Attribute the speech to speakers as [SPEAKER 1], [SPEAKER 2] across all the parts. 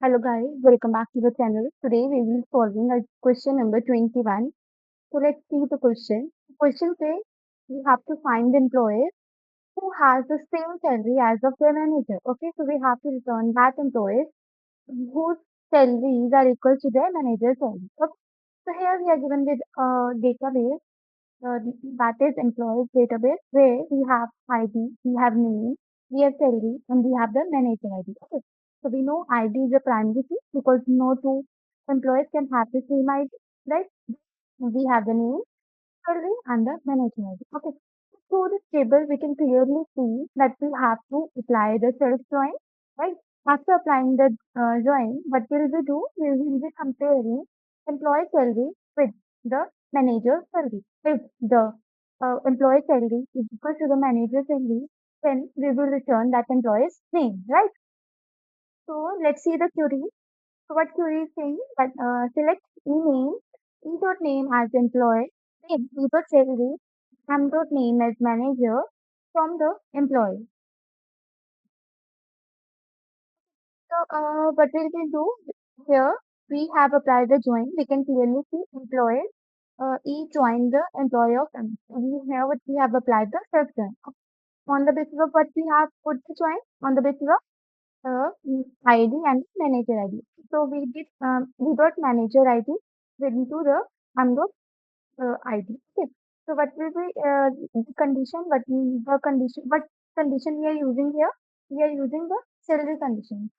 [SPEAKER 1] Hello guys, welcome back to the channel. Today we will be solving a question number 21. So let's see the question. The question says we have to find the employee who has the same salary as of their manager. Okay, so we have to return that employees whose salaries are equal to their manager's salary. Okay. So here we are given with a database uh, that is employees database where we have ID, we have name, we have salary, and we have the manager ID. Okay. So we know ID is a primary key because no two employees can have the same ID, right? We have the name, salary, and the manager ID. Okay. Through this table, we can clearly see that we have to apply the self join, right? After applying the join, what will we do? We will be comparing employee salary with the manager salary. If the employee salary is equal to the manager salary, then we will return that employee's name, right? So let's see the query. So what query is saying that select e-name, e.name as employee, name, e.salary, m.name as manager from the employee. So what we will do here, we have applied the join. We can clearly see employee e join the employee of M. We here what we have applied the self join. On the basis of what we have put the join on the basis of ID and manager ID. So we got manager ID into the unlock ID. Okay. So what will be the condition? What condition we are using here? We are using the salary condition.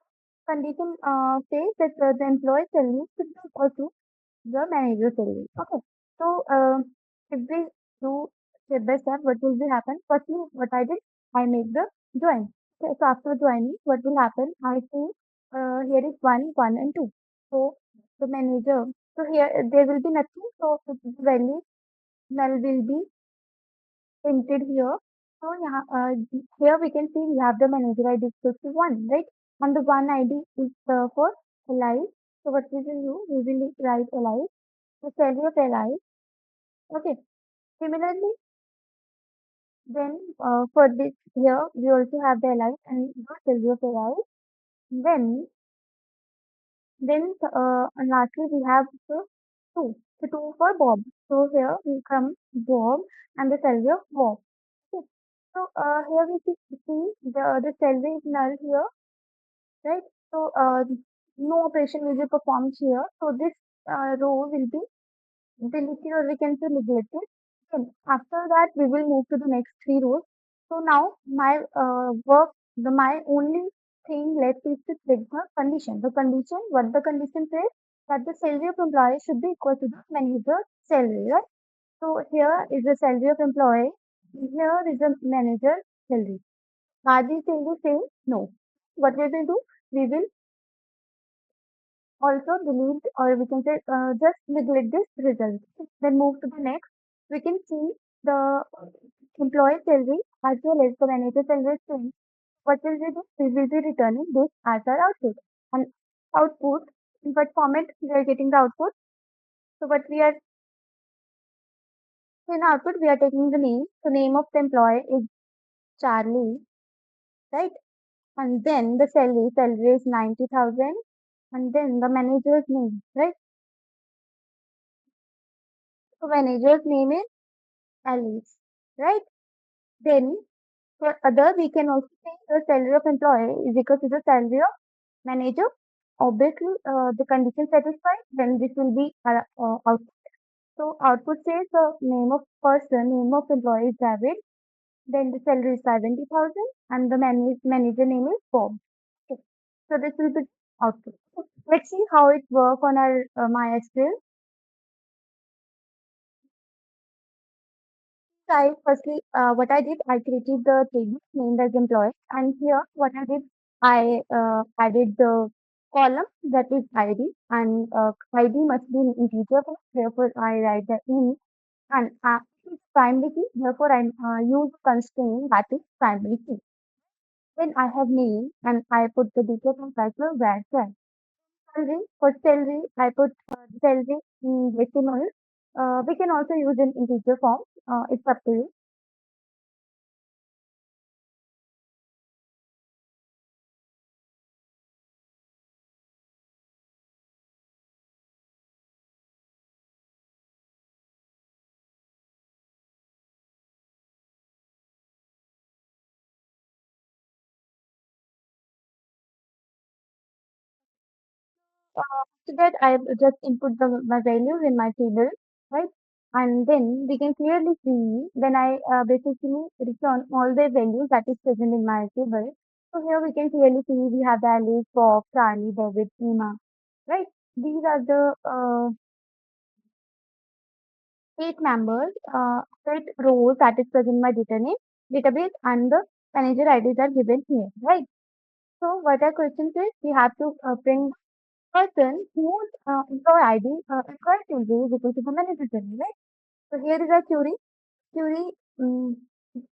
[SPEAKER 1] Condition says that the employee salary should be equal to the manager salary. Okay. So if we do step by step, what will be happen? Firstly, what I did, I make the join. Okay, so after joining, what will happen? I see here is one, and two. So the manager. So here there will be nothing. So the value null will be printed here. So here we can see we have the manager ID equals to 1, right? And the one ID is for alive. So what we will do? We will write alive. The salary of alive. Okay. Similarly, then for this here we also have the alive and the salary of alive. Then and lastly we have the two. The two for Bob. So here we come Bob and the salary of Bob. Okay. So here we see the salary is null here, right? So no operation will be performed here. So this row will be deleted or we can say neglected. Then after that we will move to the next three rows. So now my my only thing left is to check the condition. The condition, what the condition says that the salary of employee should be equal to the manager salary, right? So here is the salary of employee. Here is the manager salary. Are these changes same? No. What we will do? We will also delete or we can say just neglect this result. Then move to the next. We can see the employee salary as well as the manager salary same. What will we do? We will be returning this as our output. And output, in what format we are getting the output? So what we are in output we are taking the name. The name of the employee is Charlie, right? And then the salary is 90,000. And then the manager's name, right? So manager's name is Alice, right? Then for other, we can also say the salary of employee is equal to the salary of manager. Obviously, the condition satisfied, then this will be output. So output says the name of person, name of employee is David, then the salary is 70,000 and the manager name is Bob. Okay. So this will be output. Let's see how it work on our MySQL. I firstly, what I did, I created the table named as employee, and here what I did, I added the column that is ID, and ID must be an integer, form, therefore I write the in, and it is primary key, therefore I use constraint that is primary key. Then I have name, and I put the details and title where salary. For salary, I put salary in decimal. We can also use an integer form. It's up to you. After that, I just input my values in my table, right? And then we can clearly see when I basically return all the values that is present in my table. So here we can clearly see we have the Alice, Bob, Charlie, David, Emma, right? These are the 8 members, 8 rows that is present in my database, and the manager IDs are given here, right? So what our question is, we have to bring person whose employee ID, employee salary is equal to the manager salary, right? So here is our query. Query, um,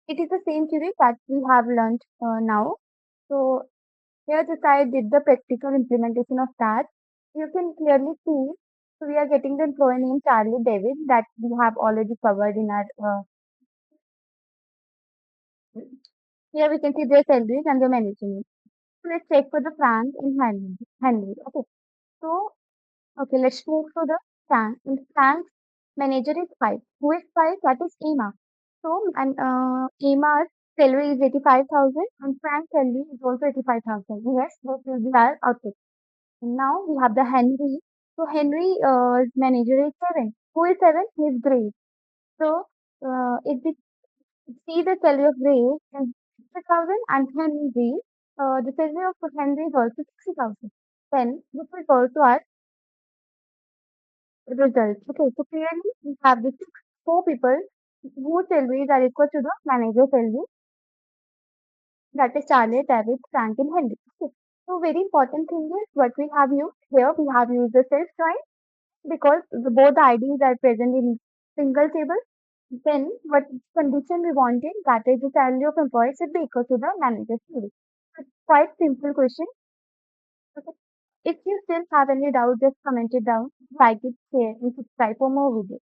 [SPEAKER 1] it is the same query that we have learned now. So here this I did the practical implementation of that. You can clearly see, so we are getting the employee name Charlie David that we have already covered in our, here we can see their salaries and their manager name. So let's check for the Frank and Henry. Okay. So okay, let's move to the Frank. In Frank's manager is five. Who is five? That is Emma. So, and Emma's salary is 85,000 and Frank's salary is also 85,000. Yes, this will be our output. Now we have the Henry. So Henry's manager is seven. Who is seven? He is Grace. So if we see the salary of Grace is 60,000 and Henry, the salary of Henry is also 60,000. Then this will go to our results. Okay, so clearly we have the four people whose salaries are equal to the manager salary, that is Charlie, David, Frank, and Henry. Okay. So very important thing is what we have used here. We have used the self join because both the IDs are present in single table. Then what condition we wanted, that is the salary of employee should be equal to the manager's salary. So it's quite simple question. Okay. If you still have any doubt, just comment it down, like it, share, and subscribe for more videos.